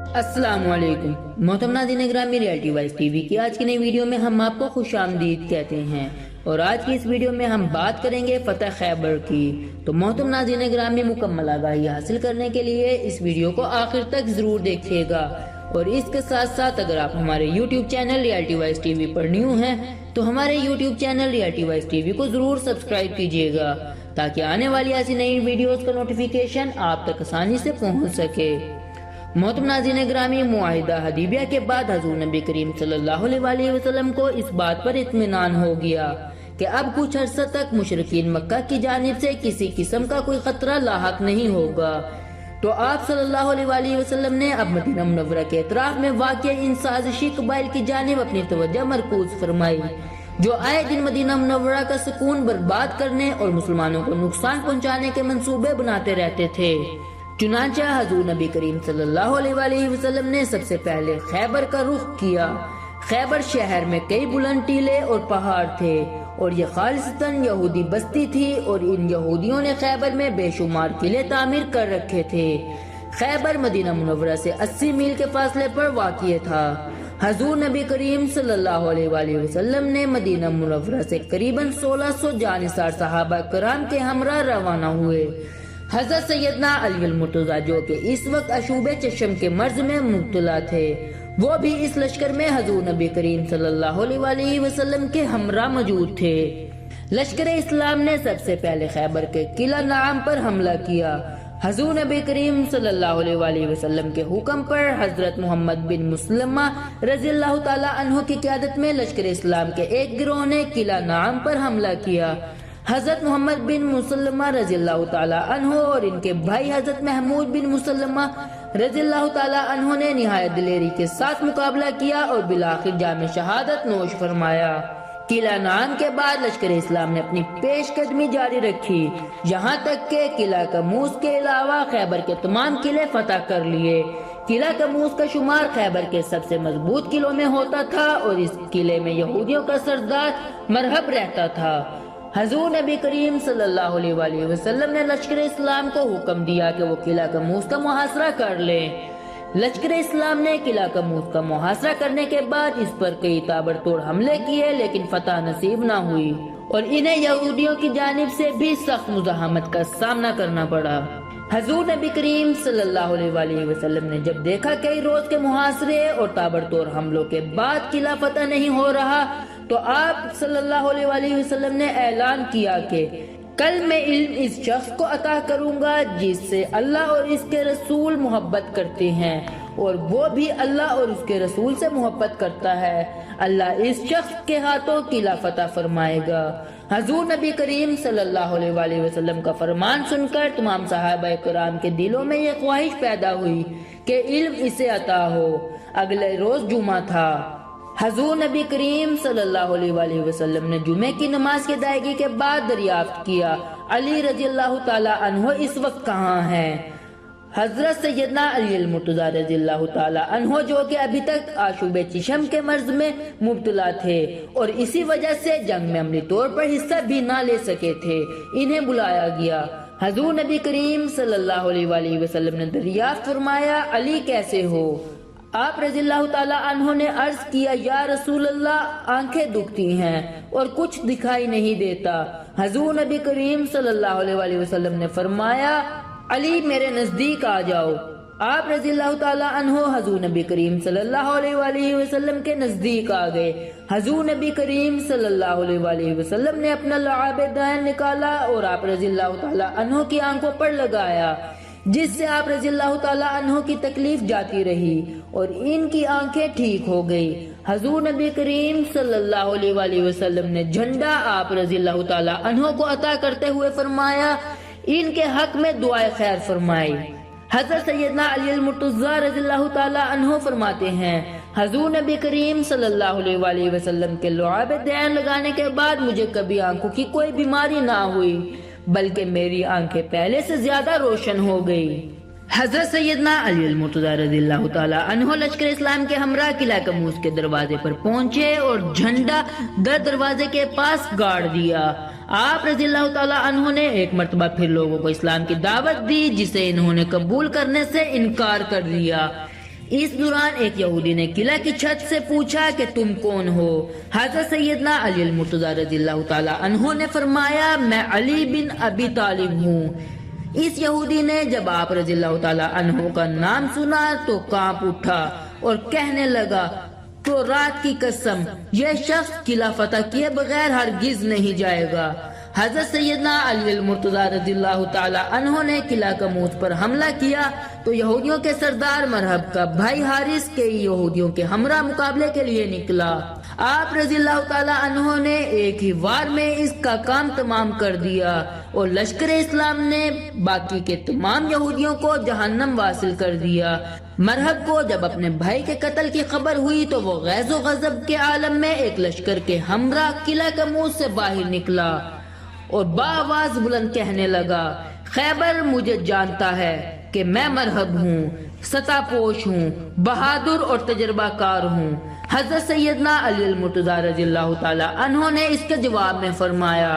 السلام علیکم محترم ناظرین گرامی، ریئلٹی وائز ٹی وی کی آج کی نئی ویڈیو میں ہم آپ کو خوش آمدید کہتے ہیں اور آج کی اس ویڈیو میں ہم بات کریں گے فتح خیبر کی۔ تو محترم ناظرین گرامی، مکمل آگاہی حاصل کرنے کے لیے اس ویڈیو کو آخر تک ضرور دیکھیے گا، اور اس کے ساتھ ساتھ اگر آپ ہمارے YouTube channel reality wise T V پر نیو ہیں تو ہمارے YouTube channel reality wise T V کو ضرور سبسکرائب کیجیے گا تاکہ آنے والی ایسی نئی ویڈیوز کا نوٹیفیکیشن آپ تک آسانی سے پہنچ سکے۔ محترم ناظرین گرامی، معاہدہ حدیبیہ کے بعد حضور نبی کریم صلی اللہ علیہ وسلم کو اس بات پر اطمینان ہو گیا کہ اب کچھ عرصہ تک مشرکین مکہ کی جانب سے کسی قسم کا کوئی خطرہ لاحق نہیں ہوگا۔ تو آپ صلی اللہ علیہ وسلم نے اب مدینہ منورہ کے اطراف میں واقع ان سازشی قبائل کی جانب اپنی توجہ مرکوز فرمائی، جو آئے دن مدینہ منورہ کا سکون برباد کرنے اور مسلمانوں کو نقصان پہنچانے کے منصوبے بناتے رہتے تھے۔ چنانچہ حضور نبی کریم صلی اللہ علیہ وسلم نے سب سے پہلے خیبر کا رخ کیا۔ خیبر شہر میں کئی بلند ٹیلے اور پہاڑ تھے اور یہ خالصتاً یہودی بستی تھی، اور ان یہودیوں نے خیبر میں بے شمار قلعے تعمیر کر رکھے تھے۔ خیبر مدینہ منورہ سے 80 میل کے فاصلے پر واقع تھا۔ حضور نبی کریم صلی اللہ علیہ وسلم نے مدینہ منورہ سے قریباً 1600 جانثار صحابہ کرام کے ہمراہ روانہ ہوئے۔ حضرت سیدنا علی المرتضیٰ جو کہ اس وقت عشوب چشم کے مرض میں مبتلا تھے، وہ بھی اس لشکر میں حضور نبی کریم صلی اللہ علیہ وسلم کے ہمراہ موجود تھے۔ لشکر اسلام نے سب سے پہلے خیبر کے قلعہ نعام پر حملہ کیا۔ حضور نبی کریم صلی اللہ علیہ وسلم کے حکم پر حضرت محمد بن مسلمہ رضی اللہ تعالی عنہ کی قیادت میں لشکر اسلام کے ایک گروہ نے قلعہ نعام پر حملہ کیا۔ حضرت محمد بن مسلمہ رضی اللہ تعالی عنہ اور ان کے بھائی حضرت محمود بن مسلمہ رضی اللہ تعالی عنہ نے نہایت دلیری کے ساتھ مقابلہ کیا اور بالآخر جام شہادت نوش فرمایا۔ قلعہ نعام کے بعد لشکر اسلام نے اپنی پیش قدمی جاری رکھی، یہاں تک کہ قلعہ کموز کے علاوہ خیبر کے تمام قلعے فتح کر لیے۔ قلعہ کموز کا شمار خیبر کے سب سے مضبوط قلعوں میں ہوتا تھا اور اس قلعے میں یہودیوں کا سردار مرہب رہتا تھا۔ حضور نبی کریم صلی اللہ علیہ وسلم نے لشکر اسلام کو حکم دیا کہ وہ قلعہ کموز کا محاصرہ کر لیں۔ لشکر اسلام نے قلعہ کموز کا محاصرہ کرنے کے بعد اس پر کئی تابڑتوڑ حملے کیے، لیکن فتح نصیب نہ ہوئی اور انہیں یہودیوں کی جانب سے بھی سخت مزاحمت کا سامنا کرنا پڑا۔ حضور نبی کریم صلی اللہ علیہ وسلم نے جب دیکھا کئی روز کے محاصرے اور تابڑتوڑ حملوں کے بعد قلعہ فتح نہیں ہو رہا، تو آپ صلی اللہ علیہ وسلم نے اعلان کیا کہ کل میں علم اس شخص کو عطا کروں گا جس سے اللہ اور اس کے رسول محبت کرتے ہیں اور وہ بھی اللہ اور اس کے رسول سے محبت کرتا ہے۔ اللہ اس شخص کے ہاتھوں قلعہ فتح فرمائے گا۔ حضور نبی کریم صلی اللہ علیہ وسلم کا فرمان سن کر تمام صحابہ کرام کے دلوں میں یہ خواہش پیدا ہوئی کہ علم اسے عطا ہو۔ اگلے روز جمعہ تھا۔ حضور نبی کریم صلی اللہ علیہ وسلم نے جمعے کی نماز کی ادائیگی کے بعد دریافت کیا، علی رضی اللہ تعالی عنہ اس وقت کہاں ہیں؟ حضرت سیدنا علی المرتضیٰ رضی اللہ تعالی عنہ جو کہ ابھی تک آشوب چشم کے مرض میں مبتلا تھے اور اسی وجہ سے جنگ میں عملی طور پر حصہ بھی نہ لے سکے تھے، انہیں بلایا گیا۔ حضور نبی کریم صلی اللہ علیہ وسلم نے دریافت فرمایا، علی کیسے ہو؟ آپ رضی اللہ تعالی عنہ نے عرض کیا، یا رسول اللہ، آنکھیں دکھتی ہیں اور کچھ دکھائی نہیں دیتا۔ حضور نبی کریم صلی اللہ علیہ وسلم نے فرمایا، علی میرے نزدیک آ جاؤ۔ آپ رضی اللہ تعالی عنہ حضور نبی کریم صلی اللہ علیہ وسلم کے نزدیک آ گئے۔ حضور نبی کریم صلی اللہ علیہ وسلم نے اپنا لعاب دین نکالا اور آپ رضی اللہ تعالی عنہ کی آنکھوں پر لگایا، جس سے آپ رضی اللہ تعالی عنہ کی تکلیف جاتی رہی اور ان کی آنکھیں ٹھیک ہو گئی۔ حضور نبی کریم صلی اللہ علیہ وسلم نے جھنڈا آپ رضی اللہ تعالی عنہ کو عطا کرتے ہوئے فرمایا، ان کے حق میں دعائے خیر فرمائی۔ حضرت سیدنا علی المرتضیٰ رضی اللہ تعالی عنہ فرماتے ہیں، حضور نبی کریم صلی اللہ علیہ وسلم کے لعاب دین لگانے کے بعد مجھے کبھی آنکھوں کی کوئی بیماری نہ ہوئی، بلکہ میری آنکھیں پہلے سے زیادہ روشن ہو گئی۔ حضرت سیدنا علی المرتضیٰ رضی اللہ تعالی عنہ لشکر اسلام کے ہمراہ قلعہ کموز کے دروازے پر پہنچے اور جھنڈا دروازے کے پاس گاڑ دیا۔ آپ رضی اللہ تعالی عنہ نے ایک مرتبہ پھر لوگوں کو اسلام کی دعوت دی، جسے انہوں نے قبول کرنے سے انکار کر دیا۔ اس دوران ایک یہودی نے قلعہ کی چھت سے پوچھا کہ تم کون ہو؟ حضرت سیدنا علی المرتضی رضی اللہ تعالی عنہ نے فرمایا میں علی بن ابی طالب ہوں۔ اس یہودی نے جب آپ رضی اللہ تعالی عنہ کا نام سنا تو کانپ اٹھا اور کہنے لگا تو رات کی قسم یہ شخص قلعہ فتح کیے بغیر ہرگز نہیں جائے گا۔ حضرت سیدنا علی المرتضی رضی اللہ تعالی عنہ نے قلعہ قموس پر حملہ کیا تو یہودیوں کے سردار مرحب کا بھائی حارث کے یہودیوں کے ہمراہ مقابلے کے لیے نکلا۔ آپ رضی اللہ تعالی عنہ نے ایک ہی وار میں اس کا کام تمام کر دیا اور لشکر اسلام نے باقی کے تمام یہودیوں کو جہنم واصل کر دیا۔ مرحب کو جب اپنے بھائی کے قتل کی خبر ہوئی تو وہ غیظ و غضب کے عالم میں ایک لشکر کے ہمراہ قلعہ قموس سے باہر نکلا اور بآواز بلند کہنے لگا خیبر مجھے جانتا ہے کہ میں مرحب ہوں، سطح پوش ہوں، بہادر اور تجربہ کار ہوں۔ حضرت سیدنا علی المرتضی رضی اللہ تعالی عنہ نے اس کے جواب میں فرمایا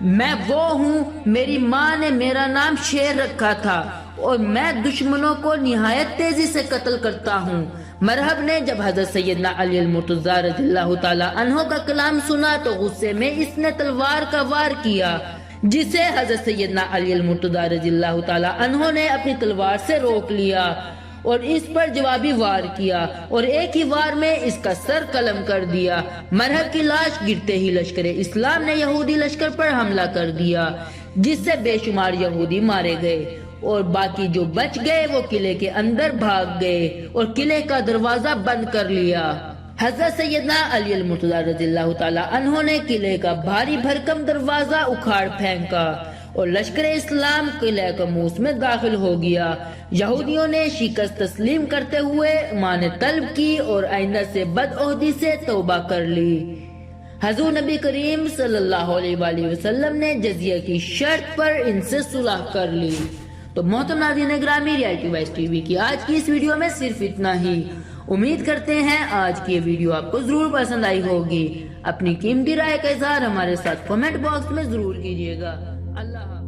میں وہ ہوں، میری ماں نے میرا نام شیر رکھا تھا اور میں دشمنوں کو نہایت تیزی سے قتل کرتا ہوں۔ مرحب نے جب حضرت سیدنا علی المرتضی رضی اللہ تعالی عنہ کا کلام سنا تو غصے میں اس نے تلوار کا وار کیا، جسے حضرت سیدنا علی المرتضی رضی اللہ تعالی عنہ نے اپنی تلوار سے روک لیا اور اس پر جوابی وار کیا اور ایک ہی وار میں اس کا سر قلم کر دیا۔ مرحب کی لاش گرتے ہی لشکر اسلام نے یہودی لشکر پر حملہ کر دیا جس سے بے شمار یہودی مارے گئے اور باقی جو بچ گئے وہ قلعے کے اندر بھاگ گئے اور قلعے کا دروازہ بند کر لیا۔ حضرت سیدنا علی المرتضی رضی اللہ تعالی عنہ نے قلعے کا بھاری بھرکم دروازہ اکھاڑ پھینکا اور لشکر اسلام قلعہ قموس میں داخل ہو گیا۔ یہودیوں نے شکست تسلیم کرتے ہوئے امانت طلب کی اور آئندہ سے بدعہدی سے توبہ کر لی۔ حضور نبی کریم صلی اللہ علیہ وآلہ وسلم نے جزیہ کی شرط پر ان سے صلح کر لی۔ تو محترم ناظرین گرامی، ریالٹی وائز ٹی وی کی آج کی اس ویڈیو میں صرف اتنا ہی۔ امید کرتے ہیں آج کی یہ ویڈیو آپ کو ضرور پسند آئی ہوگی۔ اپنی قیمتی رائے کا اظہار ہمارے ساتھ کمنٹ باکس میں ضرور کیجیے گا۔ اللہ حافظ۔